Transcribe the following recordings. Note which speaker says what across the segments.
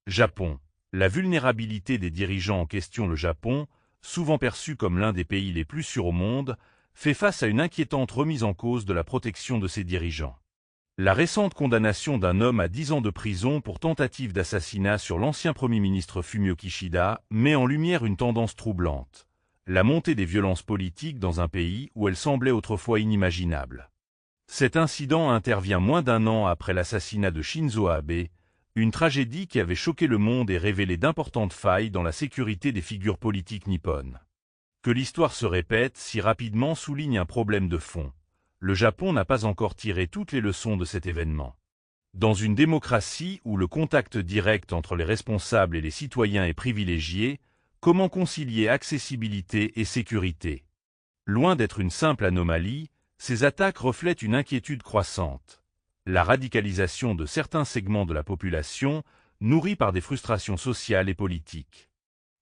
Speaker 1: Japon. La vulnérabilité des dirigeants en question. Le Japon, souvent perçu comme l'un des pays les plus sûrs au monde, fait face à une inquiétante remise en cause de la protection de ses dirigeants. La récente condamnation d'un homme à 10 ans de prison pour tentative d'assassinat sur l'ancien Premier ministre Fumio Kishida met en lumière une tendance troublante: la montée des violences politiques dans un pays où elles semblaient autrefois inimaginables. Cet incident intervient moins d'un an après l'assassinat de Shinzo Abe, une tragédie qui avait choqué le monde et révélé d'importantes failles dans la sécurité des figures politiques nippones. Que l'histoire se répète si rapidement souligne un problème de fond. Le Japon n'a pas encore tiré toutes les leçons de cet événement. Dans une démocratie où le contact direct entre les responsables et les citoyens est privilégié, comment concilier accessibilité et sécurité? Loin d'être une simple anomalie, ces attaques reflètent une inquiétude croissante. La radicalisation de certains segments de la population, nourrie par des frustrations sociales et politiques.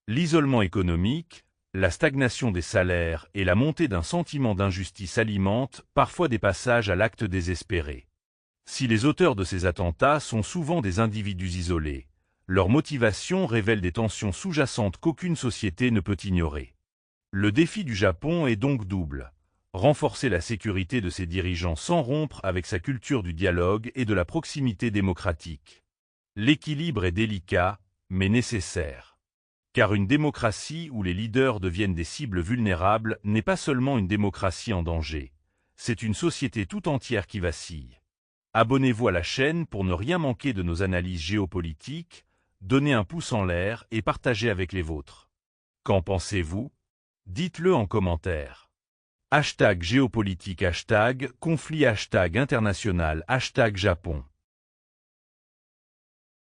Speaker 1: L'isolement économique, la stagnation des salaires et la montée d'un sentiment d'injustice alimentent parfois des passages à l'acte désespéré. Si les auteurs de ces attentats sont souvent des individus isolés, leur motivation révèle des tensions sous-jacentes qu'aucune société ne peut ignorer. Le défi du Japon est donc double: renforcer la sécurité de ses dirigeants sans rompre avec sa culture du dialogue et de la proximité démocratique. L'équilibre est délicat, mais nécessaire. Car une démocratie où les leaders deviennent des cibles vulnérables n'est pas seulement une démocratie en danger, c'est une société tout entière qui vacille. Abonnez-vous à la chaîne pour ne rien manquer de nos analyses géopolitiques, donnez un pouce en l'air et partagez avec les vôtres. Qu'en pensez-vous? Dites-le en commentaire. #géopolitique #conflit #international #Japon